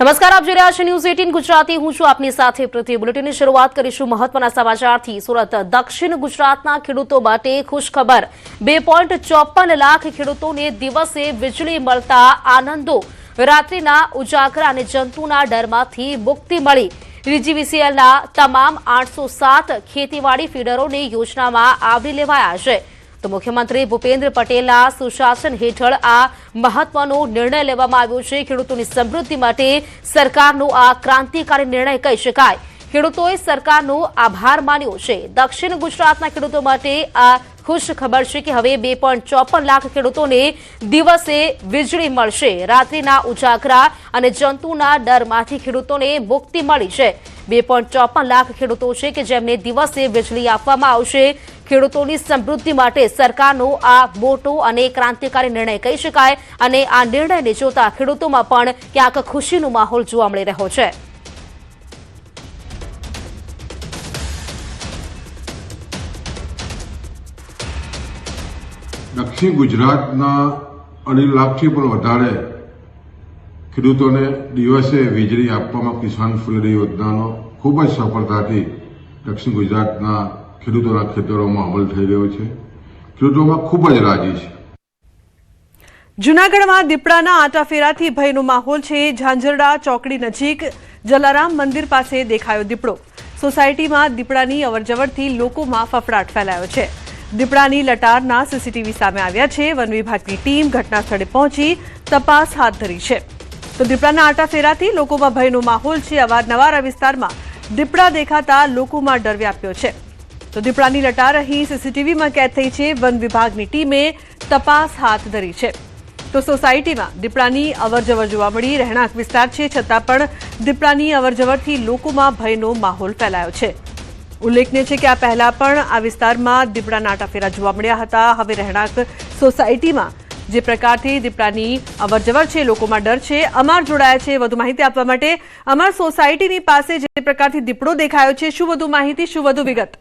નમસ્કાર, આપ જોઈ રહ્યા છો ન્યૂઝ 18 ગુજરાતી। હું છું આપની સાથે પૃથ્વી। બુલેટિનની શરૂઆત કરીશું મહત્વના સમાચારથી। સુરત દક્ષિણ ગુજરાતના ખેડૂતો માટે ખુશખબર। 2.54 લાખ ખેડૂતોને દિવસે વીજળી મળતા આનંદો। રાત્રિના ઉજાગરા અને જંતુના ડરમાંથી મુક્તિ મળી। DGVCLના તમામ 807 ખેતીવાડી ફીડરોને યોજનામાં આવરી લેવાયા છે। તો મુખ્યમંત્રી ભૂપેન્દ્ર પટેલના સુશાસન હેઠળ આ મહત્વનો નિર્ણય લેવામાં આવ્યો છે। ખેડૂતોની સમૃદ્ધિ માટે સરકારનો આ ક્રાંતિકારી નિર્ણય કહી શકાય। ખેડૂતોએ સરકારનો આભાર માન્યો છે। દક્ષિણ ગુજરાતના ખેડૂતો માટે આ ખુશ ખબર છે કે હવે 2.54 લાખ ખેડૂતોને દિવસે વીજળી મળશે। રાત્રિના ઉજાગરા અને જંતુના ડરમાંથી ખેડૂતોને મુક્તિ મળી છે। 2.54 લાખ ખેડૂતો છે કે જેમને દિવસે વીજળી આપવામાં આવશે। ખેડૂતોની સમૃદ્ધિ માટે સરકારનો આ મોટો અને ક્રાંતિકારી નિર્ણય કહી શકાય અને આ નિર્ણયને જોતા ખેડૂતોમાં પણ ક્યાંક ખુશીનો માહોલ જોવા મળી રહ્યો છે। દક્ષિણ ગુજરાતના 2.5 લાખથી પણ વધારે ખેડૂતોને દિવસે વીજળી આપવામાં કિસાન ફૂલડી યોજનાનો ખૂબ જ સફળતાથી દક્ષિણ ગુજરાતના ખેડૂતોના ખેતરોમાં અમલ થઈ રહ્યો છે। ખેડૂતોમાં ખૂબ જ રાજી છે। જૂનાગઢમાં દીપડાના આંટાફેરાથી ભયનો માહોલ છે। ઝાંઝરડા ચોકડી નજીક જલારામ મંદિર પાસે દેખાયો દીપડો। સોસાયટીમાં દીપડાની અવરજવરથી લોકોમાં ફફડાટ ફેલાયો છે। દીપડાની લટારના સીસીટીવી સામે આવ્યા છે। વન વિભાગની ટીમ ઘટના સ્થળે પહોંચી તપાસ હાથ ધરી છે। તો દીપડાના આંટાફેરાથી લોકોમાં ભયનો માહોલ છે। અવારનવાર આ વિસ્તારમાં દીપડા દેખાતા લોકોમાં ડર વ્યાપ્યો છે। તો દીપડાની લટાર અહીં સીસીટીવીમાં કેદ થઈ છે। વન વિભાગની ટીમે તપાસ હાથ ધરી છે। તો સોસાયટીમાં દીપડાની અવરજવર જોવા મળી। રહેણાંક વિસ્તાર છે છતાં પણ દીપડાની અવરજવરથી લોકોમાં ભયનો માહોલ ફેલાયો છે। ઉલ્લેખનીય છે કે આ પહેલા પણ આ વિસ્તારમાં દીપડાના આંટાફેરા જોવા મળ્યા હતા। હવે રહેણાંક સોસાયટીમાં જે પ્રકારથી દીપડાની અવરજવર છે લોકોમાં ડર છે। અમાર જોડાયા છે વધુ માહિતી આપવા માટે। અમાર સોસાયટીની પાસે જે પ્રકારથી દીપડો દેખાયો છે, શું વધુ માહિતી, શું વધુ વિગત?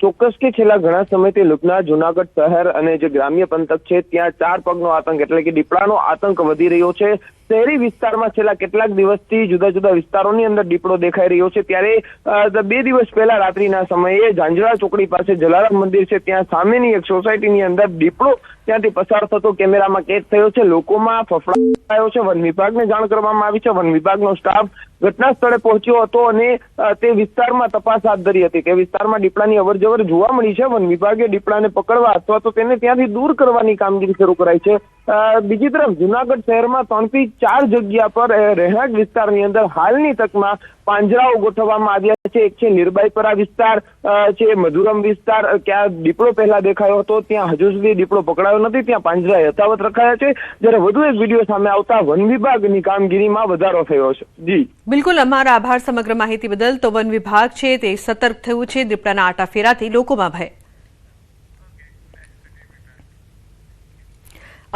ચોક્કસ કે છેલ્લા ઘણા સમયથી લુકના જૂનાગઢ શહેર અને જે ગ્રામ્ય પંથક છે ત્યાં 4 પગનો આતંક એટલે કે દીપડાનો આતંક વધી રહ્યો છે। શહેરી વિસ્તારમાં છેલ્લા કેટલાક દિવસથી જુદા જુદા વિસ્તારોની અંદર દીપડો દેખાઈ રહ્યો છે। ત્યારે 2 દિવસ પહેલા રાત્રિના સમયે ઝાંઝરડા ચોકડી પાસે જલારામ મંદિર છે ત્યાં સામેની એક સોસાયટીની અંદર દીપડો ત્યાંથી પસાર થતો કેમેરામાં કેદ થયો છે। લોકોમાં ફફડાટ થયો છે। વન વિભાગને જાણ કરવામાં આવી છે। વન વિભાગનો સ્ટાફ ઘટના સ્થળે પહોંચ્યો હતો અને તે વિસ્તારમાં તપાસ હાથ ધરી હતી। તે વિસ્તારમાં દીપડાની અવરજવર જોવા મળી છે। વન વિભાગે દીપડાને પકડવા અથવા તો તેને ત્યાંથી દૂર કરવાની કામગીરી શરૂ કરાઈ છે। બીજી તરફ જૂનાગઢ શહેરમાં 3 થી 4 જગ્યા પર રહેણાંક વિસ્તારની અંદર હાલની તકમાં પાંજરાઓ ગોઠવવામાં આવ્યા છે। એક છે નિર્બાઈપરા વિસ્તાર છે, મધુરમ વિસ્તાર, ક્યાં દીપડો પહેલા દેખાયો હતો ત્યાં હજુ સુધી દીપડો પકડાયો નથી, ત્યાં પાંજરા યથાવત રખાયા છે। જ્યારે વધુ એક વિડીયો સામે આવતા વન વિભાગની કામગીરીમાં વધારો થયો છે। જી બિલકુલ, અમારા આભાર સમગ્ર માહિતી બદલ। તો વન વિભાગ છે તે સતર્ક થયું છે। દીપડાના આંટાફેરાથી લોકોમાં ભય।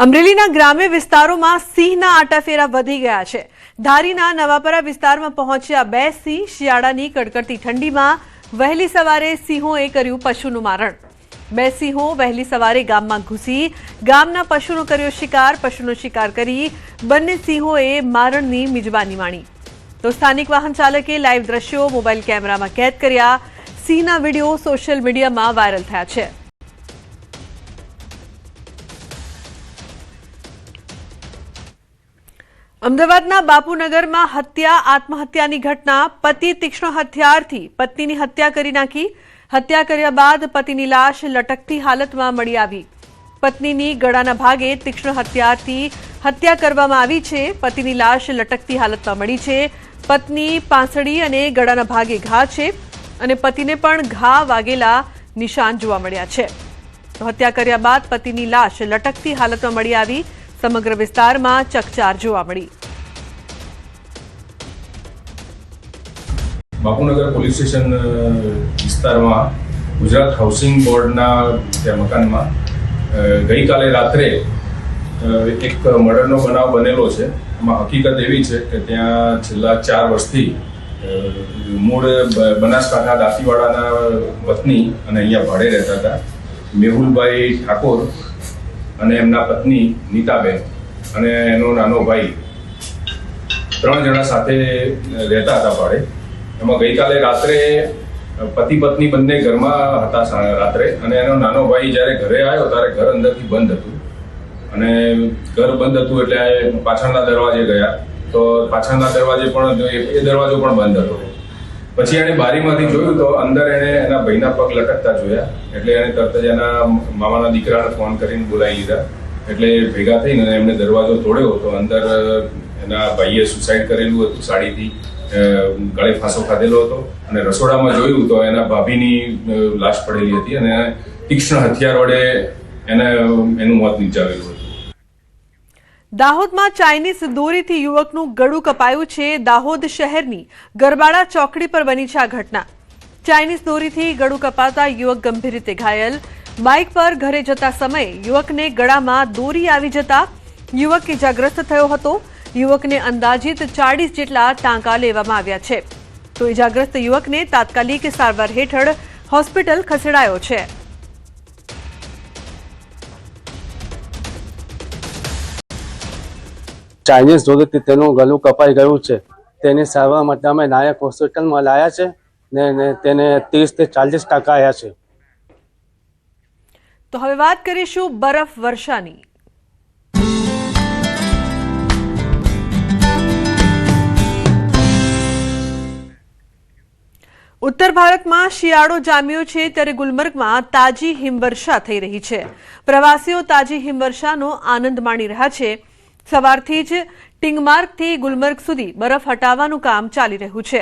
અમરેલીના ગ્રામ્ય વિસ્તારોમાં સિંહના આંટાફેરા વધી ગયા છે। ધારીના નવાપરા વિસ્તારમાં પહોંચ્યા 2 સિંહ। શિયાળાની કડકડતી ઠંડીમાં વહેલી સવારે સિંહોએ કર્યું પશુનું મારણ। 2 સિંહો વહેલી સવારે ગામમાં ઘૂસી ગામના પશુનો કર્યો શિકાર। પશુનો શિકાર કરી બંને સિંહોએ મારણની મિજબાની માણી। તો સ્થાનિક વાહન ચાલકે લાઈવ દ્રશ્યો મોબાઈલ કેમેરામાં કેદ કર્યા। સિંહના વિડીયો સોશિયલ મીડિયામાં વાયરલ થયા છે। અમદાવાદના બાપુનગરમાં આત્મહત્યાની ઘટના। પતિ તીક્ષ્ણ હથિયારથી પત્નીની હત્યા કરી નાખી। હત્યા કર્યા બાદ પતિની લાશ લટકતી હાલતમાં મળી આવી। પત્નીની ગળાના ભાગે તીક્ષ્ણ હથિયારથી હત્યા કરવામાં આવી છે। પતિની લાશ લટકતી હાલતમાં મળી છે। પત્ની પાંસળી અને ગળાના ભાગે ઘા છે અને પતિને પણ ઘા વાગેલા નિશાન જોવા મળ્યા છે। તો હત્યા કર્યા બાદ પતિની લાશ લટકતી હાલતમાં મળી આવી। સમગ્ર વિસ્તારમાં ચકચાર જોવા મળી। બાપુનગર પોલીસ સ્ટેશન વિસ્તારમાં ગુજરાત હાઉસિંગ બોર્ડના મકાનમાં ગઈકાલે રાત્રે એક મર્ડરનો બનાવ બનેલો છે। એમાં હકીકત એવી છે કે ત્યાં છેલ્લા 4 વર્ષથી મૂળ બનાસકાંઠા દાંતીવાડાના વતની અને અહીંયા ભાડે રહેતા હતા મેહુલભાઈ ઠાકોર અને એમના પત્ની નીતાબેન અને એનો નાનો ભાઈ 3 જણા સાથે રહેતા હતા ભાડે. એમાં ગઈકાલે રાત્રે પતિ પત્ની બંને ઘરમાં હતા રાત્રે, અને એનો નાનો ભાઈ જ્યારે ઘરે આવ્યો ત્યારે ઘર અંદરથી બંધ હતું, અને ઘર બંધ હતું એટલે પાછળના દરવાજે ગયા તો પાછળના દરવાજે પણ એ દરવાજો પણ બંધ હતો. પછી એણે બારીમાંથી જોયું તો અંદર એણે એના ભાઈના પગ લટકતા જોયા, એટલે એણે તરત જ એના મામાના દીકરાને ફોન કરીને બોલાવી લીધા. એટલે ભેગા થઈને એમણે દરવાજો તોડ્યો તો અંદર એના ભાઈએ સુસાઇડ કરેલું હતું, સાડીથી ગળે ફાંસો ખાધેલો હતો, અને રસોડામાં જોયું તો એના ભાભીની લાશ પડેલી હતી, અને તીક્ષ્ણ હથિયાર વડે એનું મોત નિપજાવેલું હતું. દાહોદમાં ચાઇનીઝ દોરીથી યુવકનું ગળું કપાયું છે. દાહોદ શહેરની ગરબાડા ચોકડી પર બની છે આ ઘટના. ચાઇનીઝ દોરીથી ગળું કપાતા યુવક ગંભીર રીતે ઘાયલ. બાઇક પર ઘરે જતા સમયે યુવકને ગળામાં દોરી આવી જતા યુવક ઇજાગ્રસ્ત થયો હતો. યુવકને અંદાજિત 40 જેટલા ટાંકા લેવામાં આવ્યા છે. તો ઇજાગ્રસ્ત યુવકને તાત્કાલિક સારવાર હેઠળ હોસ્પિટલ ખસેડાયો છે. ચાઇનીઝ દોરીથી તેનું ગળું કપાઈ ગયું છે. તેની સારવાર માટે અમે નાયક હોસ્પિટલમાં લાયા છે ને તેને 30 થી 40 ટાંકા આવ્યા છે. તો હવે વાત કરીશું બરફ વર્ષાની. ઉત્તર ભારતમાં શિયાળો જામ્યો છે ત્યારે ગુલમર્ગમાં તાજી હિમવર્ષા થઈ રહી છે. પ્રવાસીઓ તાજી હિમવર્ષાનો આનંદ માણી રહ્યા છે. સવારથી જ ટિંગમાર્ગથી ગુલમર્ગ સુધી બરફ હટાવવાનું કામ ચાલી રહ્યું છે,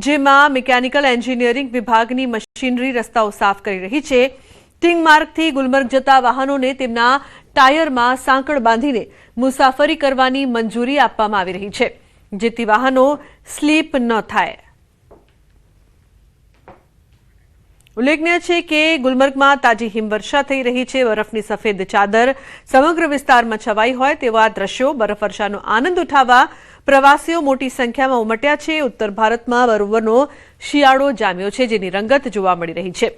જેમાં મિકેનિકલ એન્જિનિયરિંગ વિભાગની મશીનરી રસ્તાઓ સાફ કરી રહી છે. ટિંગમાર્ગથી ગુલમર્ગ જતા વાહનોને તેમના ટાયરમાં સાંકળ બાંધીને મુસાફરી કરવાની મંજૂરી આપવામાં આવી રહી છે, જેથી વાહનો સ્લીપ ન થાય. ઉલ્લેખનીય છે કે ગુલમર્ગમાં તાજી હિમવર્ષા થઈ રહી છે. બરફની સફેદ ચાદર સમગ્ર વિસ્તારમાં છવાઈ હોય તેવા દ્રશ્યો. બરફવર્ષાનો આનંદ ઉઠાવવા પ્રવાસીઓ મોટી સંખ્યામાં ઉમટ્યા છે. ઉત્તર ભારતમાં બરોબરનો શિયાળો જામ્યો છે, જેની રંગત જોવા મળી રહી છે.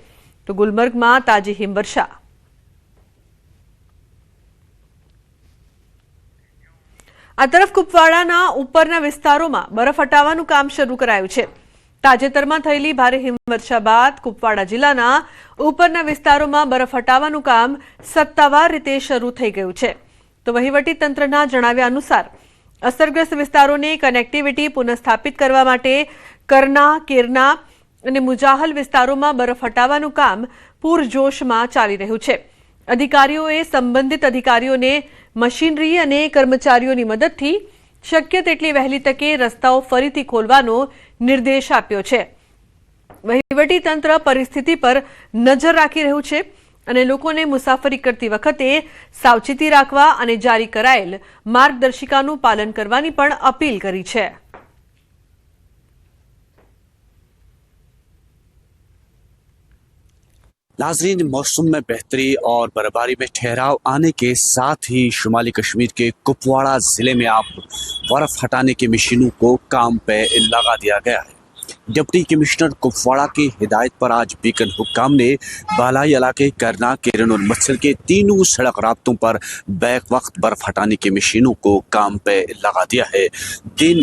તો ગુલમર્ગમાં તાજી હિમવર્ષા. આ તરફ કુપવાડાના ઉપરના વિસ્તારોમાં બરફ હટાવવાનું કામ શરૂ કરાયું છે. તાજેતરમાં થયેલી ભારે હિમવર્ષા બાદ કુપવાડા જિલ્લાના ઉપરના વિસ્તારોમાં બરફ હટાવવાનું કામ સત્તાવાર રીતે શરૂ થઈ ગયું છે. તો વહીવટીતંત્રના જણાવ્યા અનુસાર અસરગ્રસ્ત વિસ્તારોની કનેક્ટિવિટી પુનઃસ્થાપિત કરવા માટે કરના, કેરના અને મુજાહલ વિસ્તારોમાં બરફ હટાવવાનું કામ પૂરજોશમાં ચાલી રહ્યું છે. અધિકારીઓએ સંબંધિત અધિકારીઓને મશીનરી અને કર્મચારીઓની મદદથી શક્ય તેટલી વહેલી તકે રસ્તાઓ ફરીથી ખોલવાનો નિર્દેશ આપ્યો છે. વહીવટીતંત્ર પરિસ્થિતિ પર નજર રાખી રહ્યું છે અને લોકોને મુસાફરી કરતી વખતે સાવચેતી રાખવા અને જારી કરાયેલ માર્ગદર્શિકાનું પાલન કરવાની પણ અપીલ કરી છે. नाज़रीन, मौसम में बेहतरी और बर्फबारी में ठहराव आने के साथ ही शुमाली कश्मीर के कुपवाड़ा ज़िले में अब बर्फ़ हटाने की मशीनों को काम पे लगा दिया गया है. डिप्टी कमिश्नर कुपवाड़ा की हिदायत पर आज बीकन हुक्काम ने बालाई इलाके करना, केरन और मत्सल के तीनों सड़क राब्तों पर बैक वक्त बर्फ हटाने की मशीनों को काम पे लगा दिया है. दिन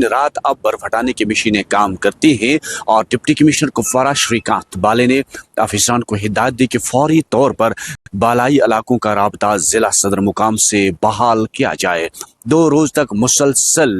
रात अब बर्फ हटाने की मशीनें काम करती हैं और डिप्टी कमिश्नर कुपवाड़ा श्रीकांत बाले ने अफसरान को हिदायत दी कि फौरी तौर पर बालाई इलाकों का राब्ता जिला सदर मुकाम से बहाल किया जाए. 2 रोज तक मुसलसल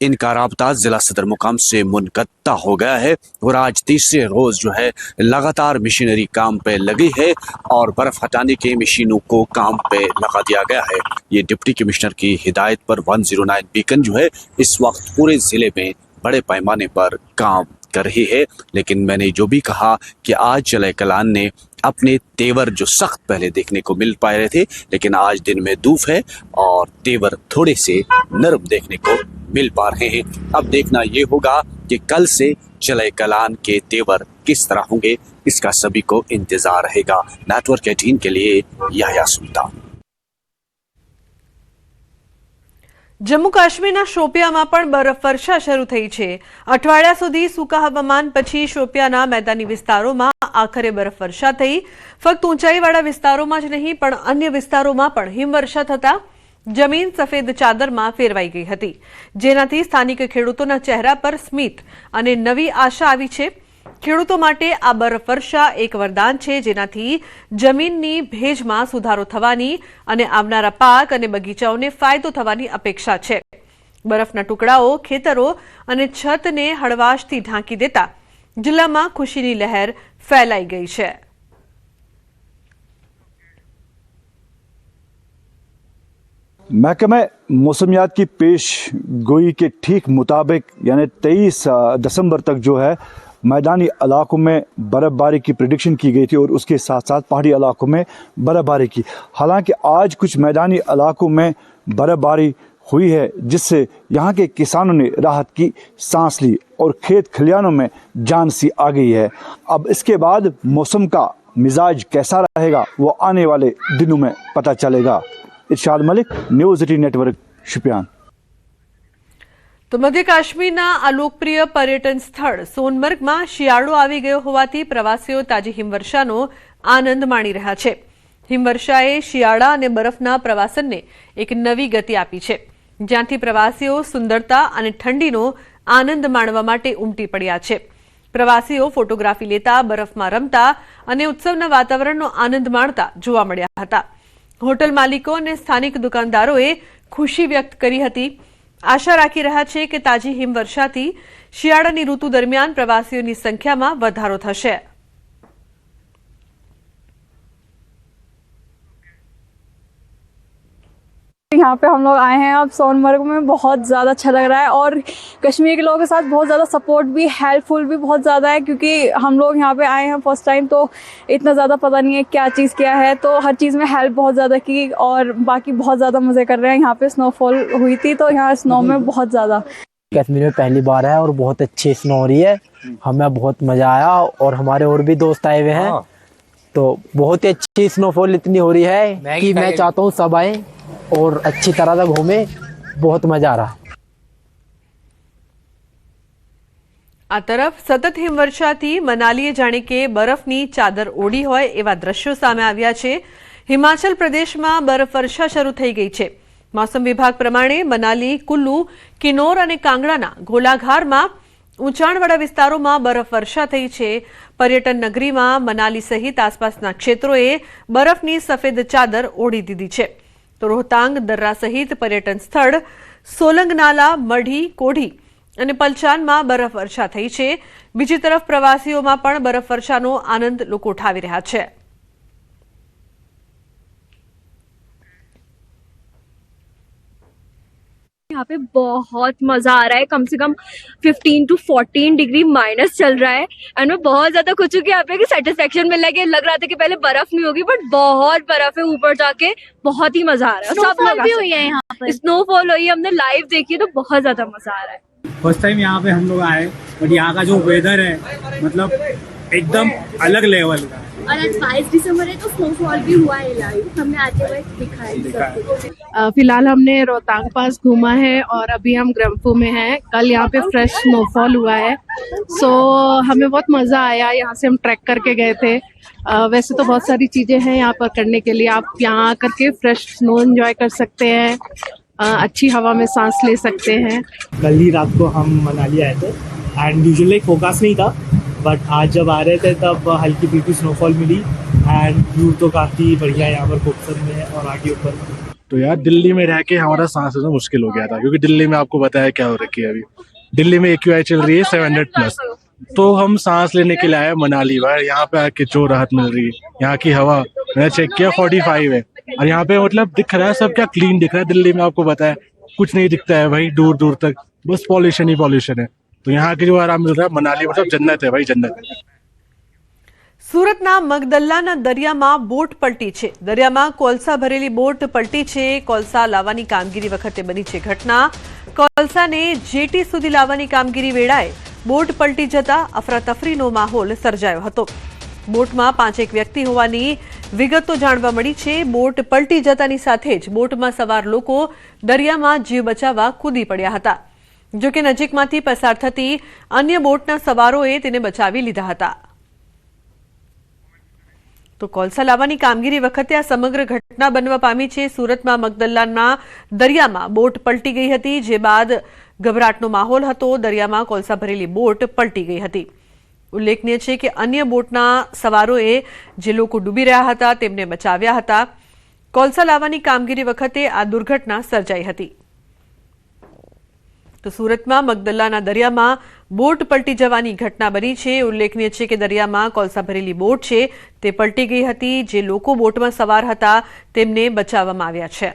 इनका राब्ता जिला सदर मुकाम से मुनक़ता हो गया है और आज तीसरे रोज जो है लगातार मशीनरी काम पे लगी है और बर्फ हटाने की मशीनों को काम पे लगा दिया गया है. ये डिप्टी कमिश्नर की हिदायत पर 109 बीकन जो है इस वक्त पूरे जिले में बड़े पैमाने पर काम कर रही है. लेकिन मैंने जो भी कहा कि आज चले कलान ने अपने तेवर जो सख्त पहले देखने को मिल पा रहे थे, लेकिन आज दिन में धूप है और तेवर थोड़े से नरम देखने को मिल पा रहे हैं. अब देखना ये होगा कि कल से चले कलान के तेवर किस तरह होंगे, इसका सभी को इंतजार रहेगा. नेटवर्क 18 के लिए याह्या सुल्तान. જમ્મુ કાશ્મીરના શોપિયામાં પણ બરફવર્ષા શરૂ થઈ છે. અઠવાડિયા સુધી સૂકા હવામાન પછી શોપિયાના મેદાની વિસ્તારોમાં આખરે બરફવર્ષા થઈ. ફક્ત ઊંચાઈવાળા વિસ્તારોમાં જ નહીં પણ અન્ય વિસ્તારોમાં પણ હિમવર્ષા થતા જમીન સફેદ ચાદરમાં ફેરવાઈ ગઈ હતી, જેનાથી સ્થાનિક ખેડૂતોના ચહેરા પર સ્મિત અને નવી આશા આવી છે. ખેડૂતો માટે આ બરફવર્ષા એક વરદાન છે, જેનાથી જમીનની ભેજમાં સુધારો થવાની અને આવનારા પાક અને બગીચાઓને ફાયદો થવાની અપેક્ષા છે. બરફના ટુકડાઓ ખેતરો અને છતને હળવાશથી ઢાંકી દેતા જિલ્લામાં ખુશીની લહેર ફેલાઈ ગઈ છે. महकमा मौसमियात की पेश गोई के ठीक मुताबिक यानी 23 दिसंबर तक जो है मैदानी इलाकों में बर्फ़बारी की प्रेडिक्शन की गई थी और उसके साथ साथ पहाड़ी इलाकों में बर्फ़बारी की. हालांकि आज कुछ मैदानी इलाकों में बर्फ़बारी हुई है, जिससे यहाँ के किसानों ने राहत की सांस ली और खेत खलियानों में जान सी आ गई है. अब इसके बाद मौसम का मिजाज कैसा रहेगा वो आने वाले दिनों में पता चलेगा. इरशाद मलिक, न्यूज़ 18 नेटवर्क, शुपियान. તો મધ્ય કાશ્મીરના આ લોકપ્રિય પર્યટન સ્થળ સોનમર્ગમાં શિયાળો આવી ગયો હોવાથી પ્રવાસીઓ તાજી હિમવર્ષાનો આનંદ માણી રહ્યા છે. હિમવર્ષાએ શિયાળા અને બરફના પ્રવાસનને એક નવી ગતિ આપી છે, જ્યાંથી પ્રવાસીઓ સુંદરતા અને ઠંડીનો આનંદ માણવા માટે ઉમટી પડ્યા છે. પ્રવાસીઓ ફોટોગ્રાફી લેતા, બરફમાં રમતા અને ઉત્સવના વાતાવરણનો આનંદ માણતા જોવા મળ્યા હતા. હોટલ માલિકો અને સ્થાનિક દુકાનદારોએ ખુશી વ્યક્ત કરી હતી. આશા રાખી રહ્યા છે કે તાજી હિમવર્ષાથી શિયાળાની ઋતુ દરમિયાન પ્રવાસીઓની સંખ્યામાં વધારો થશે. यहाँ पे हम लोग आए हैं अब सोनमर्ग में, बहुत ज़्यादा अच्छा लग रहा है और कश्मीर के लोगों के साथ बहुत ज़्यादा सपोर्ट भी, हेल्पफुल भी बहुत ज़्यादा है, क्योंकि हम लोग यहाँ पे आए हैं फर्स्ट टाइम, तो इतना ज़्यादा पता नहीं है क्या चीज़ क्या है, तो हर चीज़ में हेल्प बहुत ज़्यादा की और बाकी बहुत ज़्यादा मज़े कर रहे हैं. यहाँ पे स्नोफॉल हुई थी तो यहाँ स्नो में बहुत ज़्यादा. कश्मीर में पहली बार है और बहुत अच्छी स्नो हो रही है, हमें बहुत मज़ा आया और हमारे और भी दोस्त आए हुए हैं, तो बहुत ही अच्छी स्नोफॉल इतनी हो रही है कि मैं चाहता हूँ सब आए और अच्छी तरह से घूमे. बहुत मजा आ रहा है. આ તરફ સતત હિમવર્ષાથી મનાલીએ જાણે કે બરફની ચાદર ઓઢી હોય એવા દ્રશ્યો સામે આવ્યા છે. હિમાચલ પ્રદેશમાં બરફવર્ષા શરૂ થઈ ગઈ છે. મોસમ વિભાગ પ્રમાણે મનાલી, કુલ્લુ, કિન્નોર અને કાંગડાના ગોલાઘારમાં ઊંચાણવાળા વિસ્તારોમાં બરફવર્ષા થઈ છે. પર્યટન નગરીમાં મનાલી સહિત આસપાસના ક્ષેત્રોએ બરફની સફેદ ચાદર ઓઢી દીધી છે. તો રોહતાંગ, દર્રા સહિત પર્યટન સ્થળ સોલંગનાલા, મઢી, કોઢી અને પલચાનમાં બરફવર્ષા થઈ છે. બીજી તરફ પ્રવાસીઓમાં પણ બરફવર્ષાનો આનંદ લોકો ઉઠાવી રહ્યા છે. यहाँ पे बहुत मजा आ रहा है. कम से कम 15 to 14 डिग्री माइनस चल रहा है एंड मैं बहुत ज्यादा खुश हूँ कि यहाँ पे सेटिस्फेक्शन मिल रहा है. कि लग रहा था कि पहले बर्फ नहीं होगी, बट बहुत बर्फ है ऊपर जाके. बहुत ही मजा आ रहा है. स्नोफॉल भी हुई है यहाँ पर. स्नोफॉल हुई है, हमने लाइव देखी है, तो बहुत ज्यादा मजा आ रहा है. फर्स्ट टाइम यहाँ पे हम लोग आए और यहाँ का जो वेदर है मतलब एकदम अलग लेवल का. और आज 22 दिसंबर है तो स्नोफॉल भी हुआ है लाइव, हमने आते हुए दिखा है. फिलहाल हमने रोहतांग पास घूमा है और अभी हम ग्रम्फू में हैं. कल यहाँ पे फ्रेश स्नोफॉल हुआ है, सो हमें बहुत मज़ा आया. यहाँ से हम ट्रैक करके गए थे. वैसे तो बहुत सारी चीज़ें हैं यहाँ पर करने के लिए. आप यहाँ आकर के फ्रेश स्नो एंजॉय कर सकते हैं, अच्छी हवा में सांस ले सकते हैं. कल ही रात को हम मनाली आए थे एंड यूजुअली फोकास नहीं था, बट आज जब आ रहे थे तब हल्की फुल्की स्नोफॉल मिली एंड व्यू तो काफ़ी बढ़िया यहाँ पर खूबसूरत में है. और आगे ऊपर तो यार दिल्ली में रह के हमारा सांस लेना मुश्किल हो गया था, क्योंकि दिल्ली में आपको पता है क्या हो रखी है. अभी दिल्ली में AQI चल रही है 700+, तो हम सांस लेने के लिए आए मनाली. भाई यहाँ पे आके जो राहत मिल रही है, यहाँ की हवा मैंने चेक किया 45 है और यहाँ पे मतलब दिख रहा है सब क्या क्लीन दिख रहा है. दिल्ली में आपको पता है कुछ नहीं दिखता है भाई, दूर दूर तक बस पॉल्यूशन ही पॉल्यूशन है. तो यहाँ की जो आराम मिल रहा है मनाली मतलब जन्नत है भाई, जन्नत. સુરતના મગદલ્લાના દરિયામાં બોટ પલટી છે. દરિયામાં કોલસા ભરેલી બોટ પલટી છે. કોલસા લાવવાની કામગીરી વખતે બની છે ઘટના. કોલસાને જેટી સુધી લાવવાની કામગીરી વેળાએ બોટ પલટી જતા અફરાતફરીનો માહોલ સર્જાયો હતો. બોટમાં 5 વ્યક્તિ હોવાની વિગતો જાણવા મળી છે. બોટ પલટી જતાની સાથે જ બોટમાં સવાર લોકો દરિયામાં જીવ બચાવવા કૂદી પડ્યા હતા. જો કે નજીકમાંથી પસાર થતી अन्य બોટના સવારોએ તેને બચાવી લીધા હતા. તો કોલસા લાવવાની કામગીરી વખતે આ સમગ્ર ઘટના બનવા પામી છે. સુરતમાં મગદલ્લાના દરિયામાં બોટ પલટી ગઈ હતી, જે બાદ ગભરાટનો માહોલ હતો. દરિયામાં કોલસા ભરેલી બોટ પલટી ગઈ હતી. ઉલ્લેખનીય છે કે અન્ય બોટના સવારોએ જે લોકો ડૂબી રહ્યા હતા તેમને બચાવ્યા હતા. કોલસા લાવવાની કામગીરી વખતે આ દુર્ઘટના સર્જાઈ હતી. તો સુરતમાં મગદલ્લાના દરિયામાં બોટ પલટી જવાની ઘટના બની છે. ઉલ્લેખનીય છે કે દરિયામાં કોલસા ભરેલી બોટ છે તે પલટી ગઈ હતી. જે લોકો બોટમાં સવાર હતા તેમને બચાવવામાં આવ્યા છે.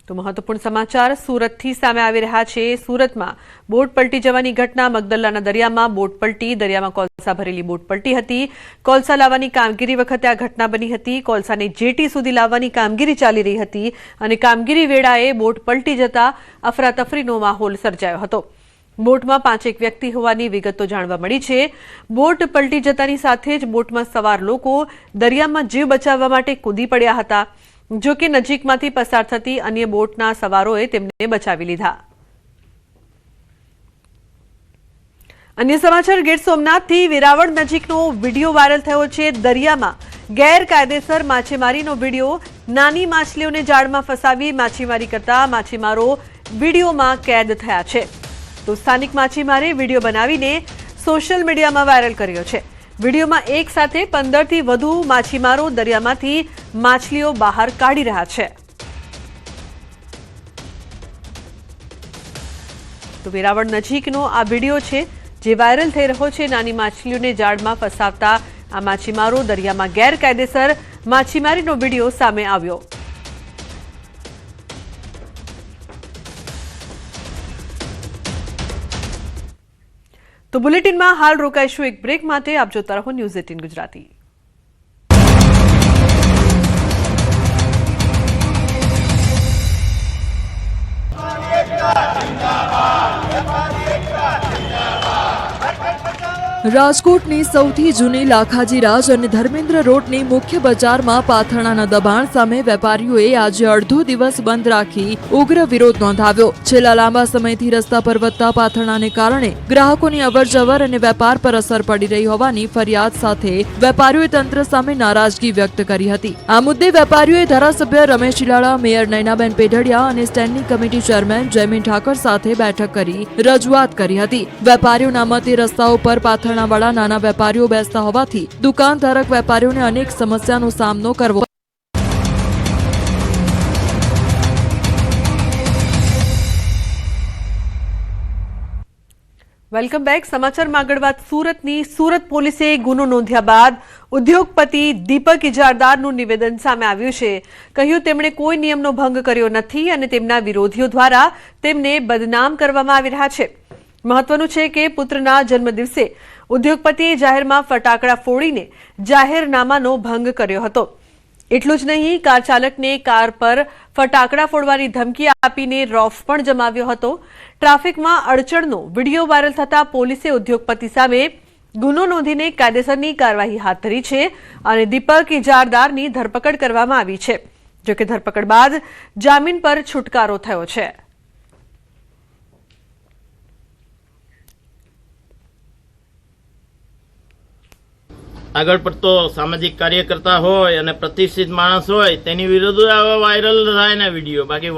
તો મહત્વપૂર્ણ સમાચાર સુરતથી સામે આવી રહ્યા છે. સુરતમાં બોટ પલટી જવાની ઘટના. મગદલ્લાના દરિયામાં બોટ પલટી, દરિયામાં કોલસા ભરેલી બોટ પલટી હતી. કોલસા લાવવાની કામગીરી વખતે આ ઘટના બની હતી. કોલસાને જેટી સુધી લાવવાની કામગીરી ચાલી રહી હતી અને કામગીરી વેળાએ બોટ પલટી જતા અફરાતફરીનો માહોલ સર્જાયો હતો. બોટમાં 5 વ્યક્તિ હોવાની વિગતો જાણવા મળી છે. બોટ પલટી જતાની સાથે જ બોટમાં સવાર લોકો દરિયામાં જીવ બચાવવા માટે કૂદી પડ્યા હતા. જો કે નજીકમાંથી પસાર થતી અન્ય બોટના સવારોએ તેમને બચાવી લીધા. અન્ય સમાચાર, ગીર સોમનાથથી વેરાવળ નજીકનો વિડીયો વાયરલ થયો છે. દરિયામાં ગેરકાયદેસર માછીમારીનો વિડીયો. નાની માછલીઓને જાળમાં ફસાવી માછીમારી કરતા માછીમારો વિડીયોમાં કેદ થયા છે. તો સ્થાનિક માછીમારે વિડીયો બનાવીને સોશિયલ મીડિયામાં વાયરલ કર્યો છે. વિડીયોમાં એક સાથે 15થી વધુ માછીમારો દરિયામાંથી માછલીઓ બહાર કાઢી રહ્યા છે. તો વેરાવળ નજીકનો આ વિડીયો છે જે વાયરલ થઈ રહ્યો છે. નાની માછલીઓને જાળમાં ફસાવતા આ માછીમારો દરિયામાં ગેરકાયદેસર માછીમારીનો વિડીયો સામે આવ્યો. તો બુલેટિનમાં હાલ રોકાઈશું એક બ્રેક માટે. આપ જોતા રહો ન્યૂઝ 18 ગુજરાતી. રાજકોટની સૌથી જૂની લાખાજી રાજ અને ધર્મેન્દ્ર રોડની મુખ્ય બજારમાં પાથરણાના દબાણ સામે વેપારીઓએ આજે અડધો દિવસ બંધ રાખી ઉગ્ર વિરોધ નોંધાવ્યો. છેલ્લા લાંબા સમયથી રસ્તા પર વધતા પાથરણાને કારણે ગ્રાહકોની અવરજવર અને વેપાર પર અસર પડી રહી હોવાની ફરિયાદ સાથે વેપારીઓએ તંત્ર સામે નારાજગી વ્યક્ત કરી હતી. આ મુદ્દે વેપારીઓએ ધારાસભ્ય રમેશ ચિલાડા, મેયર નયનાબેન પેઢડિયા અને standing committee chairman Jaymin Thakar સાથે બેઠક કરી રજૂઆત કરી હતી. વેપારીઓના મતે રસ્તાઓ પર વાળા નાના વેપારીઓ બેસતા હોવાથી દુકાનધારક વેપારીઓને અનેક સમસ્યાનો સામનો કરવો. Welcome back. સમાચારમાં આગળ વાત સુરતની. સુરત પોલીસે ગુનો નોંધ્યા બાદ ઉદ્યોગપતિ દીપક ઇજારદારનું નિવેદન સામે આવ્યું છે. કહ્યું તેમણે કોઈ નિયમનો ભંગ કર્યો નથી અને તેમના વિરોધીઓ દ્વારા તેમને બદનામ કરવામાં આવી રહ્યા છે. મહત્વનું છે કે પુત્રના જન્મદિવસે ઉદ્યોગપતિએ જાહેરમાં ફટાકડા ફોડીને જાહેરનામાનો ભંગ કર્યો હતો. એટલું જ નહીં, કાર ચાલકને કાર પર ફટાકડા ફોડવાની ધમકી આપીને રોફ પણ જમાવ્યો હતો. ટ્રાફિકમાં અડચણનો વિડીયો વાયરલ થતા પોલીસે ઉદ્યોગપતિ સામે ગુનો નોંધીને કાયદેસરની કાર્યવાહી હાથ ધરી છે અને દીપક ઇજારદારની ધરપકડ કરવામાં આવી છે. જોકે ધરપકડ બાદ જામીન પર છુટકારો થયો છે. આગળ પડતો સામાજિક કાર્યકર્તા હોય અને પ્રતિષ્ઠિત માણસ હોય તેની વિરુદ્ધ આવા વાયરલ થાય ને વિડીયો. બાકી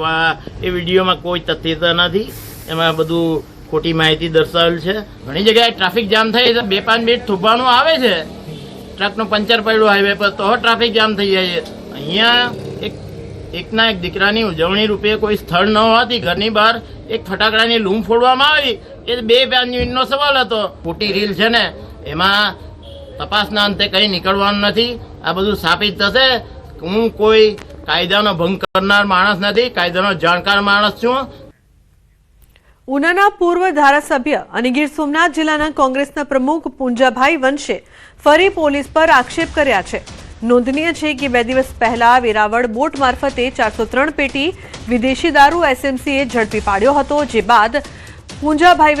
એ વિડીયોમાં કોઈ તથ્યતા નથી, એમાં બધું ખોટી માહિતી દર્શાવેલ છે. ઘણી જગ્યાએ ટ્રાફિક જામ થાય છે, 2-5 મિનિટ થોભાણું આવે છે, ટ્રકનું પંચર પડ્યું હાઈવે પર તો ટ્રાફિક જામ થઈ જાય છે. અહીંયા એકના એક દીકરાની ઉજવણી રૂપે કોઈ સ્થળ ન હોવાથી ઘરની બહાર એક ફટાકડાની લૂમ ફોડવામાં આવી. એ 2-5 મિનિટનો સવાલ હતો. ખોટી રીલ છે ને એમાં તપાસના અંતે કંઈ નીકળવાનું નથી. આ બધું સાબિત થશે. હું કોઈ કાયદાનો ભંગ કરનાર માણસ નથી, કાયદાનો જાણકાર માણસ છું. ઉનાના પૂર્વ ધારાસભ્ય અને ગીર સોમનાથ જિલ્લાના કોંગ્રેસના પ્રમુખ પૂંજાભાઈ વંશે ફરી પોલીસ પર આક્ષેપ કર્યા છે. નોંધનીય છે કે 2 દિવસ પહેલા વેરાવળ બોટ મારફતે 403 પેટી વિદેશી દારૂ એસએમસીએ ઝડપી પાડ્યો હતો. જે બાદ પૂંજાભાઈ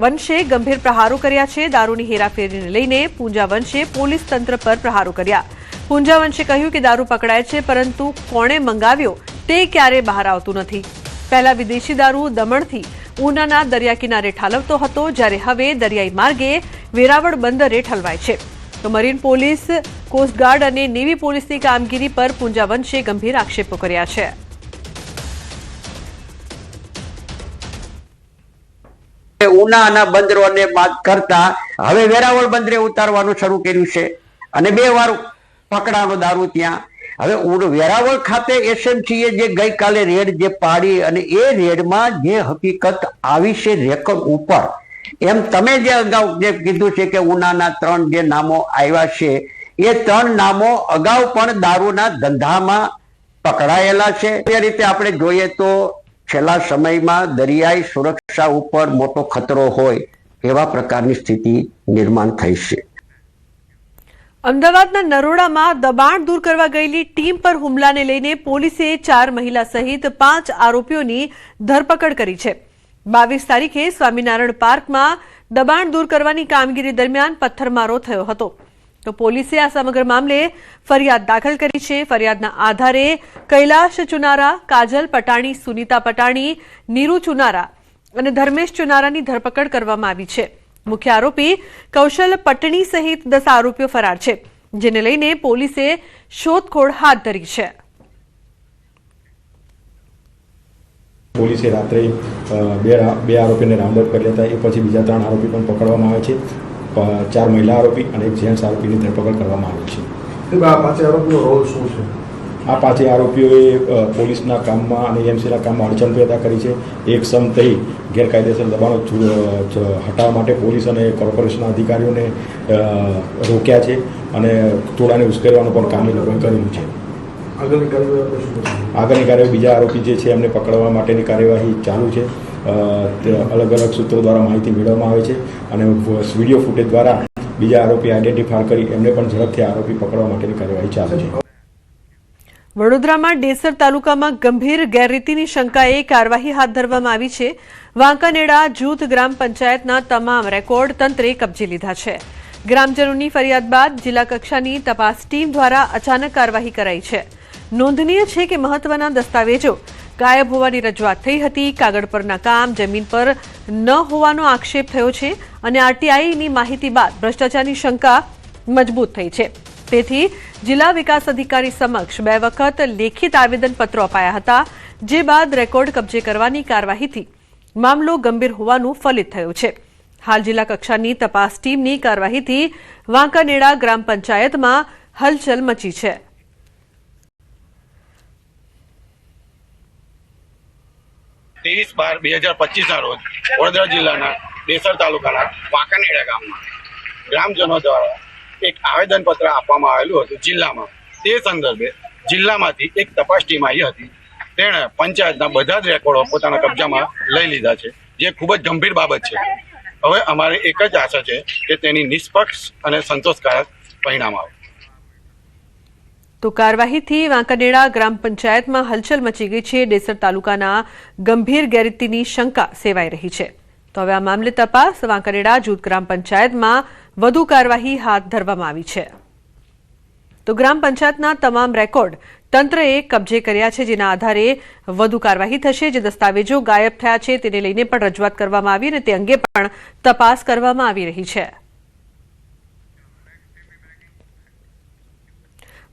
વંશે ગંભીર પ્રહારો કર્યા છે. દારૂની હેરાફેરીને લઈને પૂંજા વંશે પોલીસ તંત્ર પર પ્રહારો કર્યા. પૂંજા વંશે કહ્યું કે દારૂ પકડાય છે, પરંતુ કોણે મંગાવ્યો તે ક્યારે બહાર આવતું નથી. પહેલા વિદેશી દારૂ દમણથી ઉનાના દરિયા કિનારે ઠાલવતો હતો, જ્યારે હવે દરિયાઈ માર્ગે વેરાવળ બંદરે ઠલવાય છે. તો મરીન પોલીસ, કોસ્ટગાર્ડ અને નેવી પોલીસની કામગીરી પર પૂંજા વંશે ગંભીર આક્ષેપો કર્યા છે. ઉનાના બંદરોને બાદ કરતા હવે વેરાવળ બંદરે ઉતારવાનું શરૂ કર્યું છે અને 2 વાર પકડાનો દારૂ ત્યાં. હવે વેરાવળ ખાતે એસએમસીએ જે ગઈકાલે રેડ જે પાડી અને એ રેડમાં જે હકીકત આવી છે રેકોર્ડ ઉપર, એમ તમે જે અગાઉ જે કીધું છે કે ઉનાના 3 જે નામો આવ્યા છે, એ 3 નામો અગાઉ પણ દારૂના ધંધામાં પકડાયેલા છે. એ રીતે આપણે જોઈએ તો છેલ્લા સમયમાં દરિયાઈ સુરક્ષા ઉપર મોટો ખતરો હોય એવા પ્રકારની સ્થિતિ નિર્માણ થઈ છે. અમદાવાદના નરોડામાં દબાણ દૂર કરવા ગયેલી ટીમ પર હુમલાને લઈને પોલીસે 4 મહિલા સહિત 5 આરોપીઓની ધરપકડ કરી છે. 22 તારીખે સ્વામિનારાયણ પાર્કમાં દબાણ દૂર કરવાની કામગીરી દરમિયાન પથ્થરમારો થયો હતો. તો પોલીસે આ સમગ્ર મામલે ફરિયાદ દાખલ કરી છે. ફરિયાદના આધારે કૈલાશ ચુનારા, કાજલ પટાણી, સુનીતા પટાણી, નીરુ ચુનારા અને ધર્મેશ ચુનારાની ધરપકડ કરવામાં આવી છે. મુખ્ય આરોપી કૌશલ પટણી સહિત 10 આરોપીઓ ફરાર છે, જેને લઈને પોલીસે શોધખોળ હાથ ધરી છે. પોલીસે રાત્રે બે આરોપીને રાઉન્ડ અપ કર્યા હતા. એ પછી બીજા 3 આરોપી પણ પકડવામાં આવે છે. 4 મહિલા આરોપી અને 1 જેન્ટ્સ આરોપીની ધરપકડ કરવામાં આવી છે. આ 5 આરોપીનો રોલ શું છે? આ 5 આરોપીઓએ પોલીસના કામમાં અને એએમસીના કામમાં અડચણ પેદા કરી છે. એક સમ થઈ ગેરકાયદેસર દબાણો હટાવવા માટે પોલીસ અને કોર્પોરેશનના અધિકારીઓને રોક્યા છે અને ટોળાને ઉશ્કેરવાનું પણ કામ એ લોકોએ કરેલું છે. આગળની કાર્યવાહી બીજા આરોપી જે છે એમને પકડવા માટેની કાર્યવાહી ચાલુ છે. અલગ અલગ સૂત્રો દ્વારા માહિતી મેળવવામાં આવે છે અને વિડીયો ફૂટેજ દ્વારા બીજા આરોપી આઈડેન્ટિફાય કરી એમને પણ ઝડપથી આરોપી પકડવા માટેની કાર્યવાહી ચાલુ છે. વડોદરામાં ડેસર તાલુકામાં ગંભીર ગેરરીતિની શંકાએ કાર્યવાહી હાથ ધરવામાં આવી છે. વાંકાનેડા જૂથ ગ્રામ પંચાયતના તમામ રેકોર્ડ તંત્રે કબજે લીધા છે. ગ્રામજનોની ફરિયાદ બાદ જિલ્લા કક્ષાની તપાસ ટીમ દ્વારા અચાનક કાર્યવાહી કરાઈ છે. નોંધનીય છે કે મહત્વના દસ્તાવેજો ગાયબ હોવાની રજૂઆત થઈ હતી. કાગળ પરના કામ જમીન પર ન હોવાનો આક્ષેપ થયો છે અને આરટીઆઈની માહિતી બાદ ભ્રષ્ટાચારની શંકા મજબૂત થઈ છે. તેથી જિલ્લા વિકાસ અધિકારી સમક્ષ 2 વખત લેખિત આવેદનપત્રો અપાયા હતા, જે બાદ રેકોર્ડ કબજે કરવાની કાર્યવાહીથી મામલો ગંભીર હોવાનું ફલિત થયું છે. હાલ જિલ્લા કક્ષાની તપાસ ટીમની કાર્યવાહીથી વાંકાનેડા ગ્રામ પંચાયતમાં હલચલ મચી છે. 23/12/2025 રોજ વડોદરા જિલ્લાના ડેસર તાલુકાના વાંકાનેડા ગામમાં ગ્રામજનો દ્વારા એક આવેદનપત્ર આપવામાં આવેલું હતું જિલ્લામાં. તે સંદર્ભે જિલ્લામાંથી એક તપાસ ટીમ આવી હતી. તેણે પંચાયતના બધા જ રેકોર્ડો પોતાના કબજામાં લઈ લીધા છે, જે ખૂબ જ ગંભીર બાબત છે. હવે અમારે એક જ આશા છે કે તેની નિષ્પક્ષ અને સંતોષકારક પરિણામ આવે. તો કાર્યવાહીથી વાંકાનેડા ગ્રામ પંચાયતમાં હલચલ મચી ગઈ છે. ડેસર તાલુકાના ગંભીર ગેરરીતિની શંકા સેવાઈ રહી છે. તો હવે આ મામલે તપાસ વાંકાનેડા જૂથ ગ્રામ પંચાયતમાં વધુ કાર્યવાહી હાથ ધરવામાં આવી છે. તો ગ્રામ પંચાયતના તમામ રેકોર્ડ તંત્રએ કબજે કર્યા છે, જેના આધારે વધુ કાર્યવાહી થશે. જે દસ્તાવેજો ગાયબ થયા છે તેને લઈને પણ રજૂઆત કરવામાં આવી અને તે અંગે પણ તપાસ કરવામાં આવી રહી છે.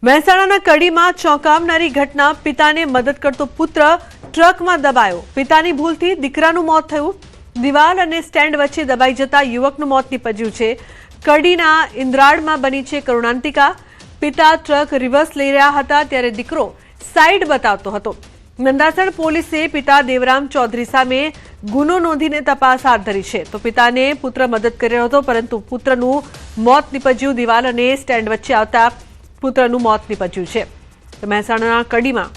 મહેસાણાના કડીમાં ચોંકાવનારી ઘટના. પિતાને મદદ કરતો પુત્ર ટ્રકમાં દબાયો. પિતાની ભૂલથી દીકરાનું મોત થયું. દિવાલ અને સ્ટેન્ડ વચ્ચે દબાઈ જતા યુવકનું મોત નીપજ્યું છે. કડીના ઇન્દ્રાળમાં બની છે કરુણાંતિકા. પિતા ટ્રક રિવર્સ લઈ રહ્યા હતા ત્યારે દીકરો સાઈડ બતાવતો હતો. નંદાસણ પોલીસે પિતા દેવરામ ચૌધરી સામે ગુનો નોંધીને તપાસ હાથ ધરી છે. તો પિતાને પુત્ર મદદ કરી રહ્યો હતો, પરંતુ પુત્રનું મોત નીપજ્યું. દિવાલ અને સ્ટેન્ડ વચ્ચે આવતા પુત્રનું મોત નીપજ્યું છે. તો મહેસાણાના કડીમાં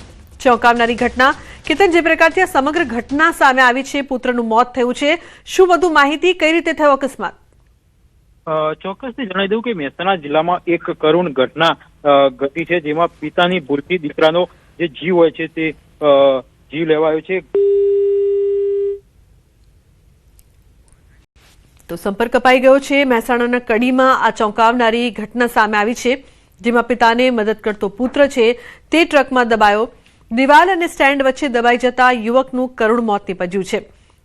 ચોંકાવનારી ઘટના. કેતન, જે પ્રકારથી આ સમગ્ર ઘટના સામે આવી છે, પુત્રનું મોત થયું છે, શું વધુ માહિતી, કઈ રીતે થયો અકસ્માત? ચોક્કસથી જણાવી દઉં કે મહેસાણા જિલ્લામાં એક કરુણ ઘટના ઘટી છે, જેમાં પિતાની ભૂલથી દીકરાનો જે જીવ હોય છે તે જીવ લેવાયો છે. તો સંપર્ક કપાઈ ગયો છે. મહેસાણાના કડીમાં આ ચોંકાવનારી ઘટના સામે આવી છે, જેમાં પિતાને મદદ કરતો પુત્ર છે તે ટ્રકમાં દબાયો. દિવાલ અને સ્ટેન્ડ વચ્ચે દબાઈ જતા યુવકનું કરુણ મોત નીપજ્યું છે.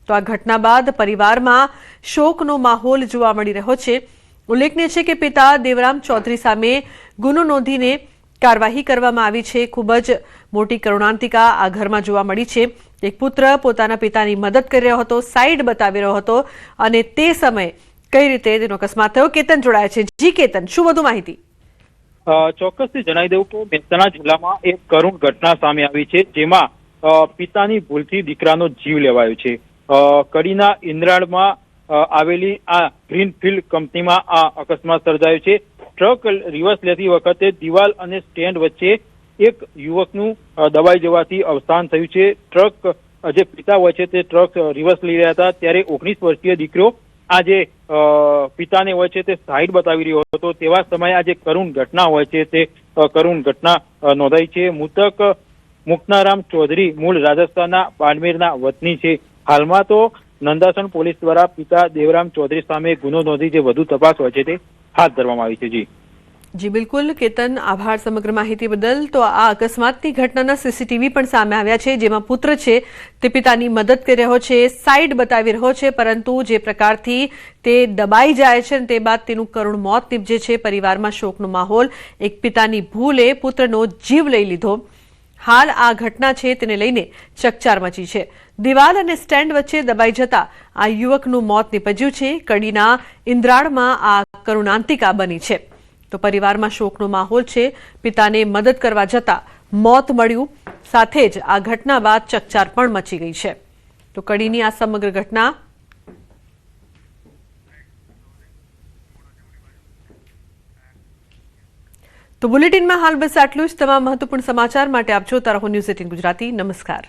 તો આ ઘટના બાદ પરિવારમાં શોકનો માહોલ જોવા મળી રહ્યો છે. ઉલ્લેખનીય છે કે પિતા દેવરામ ચૌધરી સામે ગુનો નોંધીને કાર્યવાહી કરવામાં આવી છે। ખૂબ જ મોટી કરુણાંતિકા આ ઘરમાં જોવા મળી છે। એક પુત્ર પોતાના પિતાની મદદ કરી રહ્યો હતો, સાઈડ બતાવી રહ્યો હતો અને તે સમયે કઈ રીતે તેનો અકસ્માત થયો। કેતન જોડાયા છે। જી કેતન, શું વધુ માહિતી? ચોક્કસથી જણાવી દઉં કે મહેસાણા જિલ્લામાં એક કરુણ ઘટના સામે આવી છે, જેમાં પિતાની ભૂલથી દીકરાનો જીવ લેવાયો છે। કડીના ઇન્દ્રાળમાં આવેલી આ ગ્રીનફિલ્ડ કંપનીમાં આ અકસ્માત સર્જાયો છે। ટ્રક રિવર્સ લેતી વખતે દિવાલ અને સ્ટેન્ડ વચ્ચે એક યુવકનું દબાઈ જવાથી અવસાન થયું છે। ટ્રક જે પિતા હોય છે તે ટ્રક રિવર્સ લઈ રહ્યા હતા, ત્યારે 19 વર્ષીય દીકરો આ જે પિતાને હોય છે તે સાઈડ બતાવી રહ્યો હતો। તેવા સમયે આ જે કરુણ ઘટના હોય છે તે કરુણ ઘટના નોંધાઈ છે। મૃતક મુક્તારામ ચૌધરી મૂળ રાજસ્થાનના બાડમેરના વતની છે। હાલમાં તો નંદાસણ પોલીસ દ્વારા પિતા દેવરામ ચૌધરી સામે ગુનો નોંધી જે વધુ તપાસ હોય છે તે હાથ ધરવામાં આવી છે। જી બિલકુલ કેતન, આભાર સમગ્ર માહિતી બદલ। તો આ અકસ્માતની ઘટનાના સીસીટીવી પણ સામે આવ્યા છે, જેમાં પુત્ર છે તે પિતાની મદદ કરી રહ્યો છે, સાઈડ બતાવી રહ્યો છે, પરંતુ જે પ્રકારથી તે દબાઈ જાય છે તે બાદ તેનું કરુણ મોત નીપજે છે। પરિવારમાં શોકનો માહોલ। એક પિતાની ભૂલે પુત્રનો જીવ લઈ લીધો। હાલ આ ઘટના છે તેને લઈને ચકચાર મચી છે। દિવાલ અને સ્ટેન્ડ વચ્ચે દબાઈ જતા આ યુવકનું મોત નીપજ્યું છે। કડીના ઇન્દ્રાળમાં આ કરુણાંતિકા બની છે। તો પરિવારમાં શોકનો માહોલ છે। પિતાને મદદ કરવા જતા મોત મળ્યું, સાથે જ આ ઘટના બાદ ચકચાર પણ મચી ગઈ છે। તો કડીની આ સમગ્ર ઘટના તો બુલેટિનમાં હાલ બસ આટલું જ। તમામ મહત્વપૂર્ણ સમાચાર માટે આપ જોતા રહો ન્યૂઝ 18 ગુજરાતી। નમસ્કાર।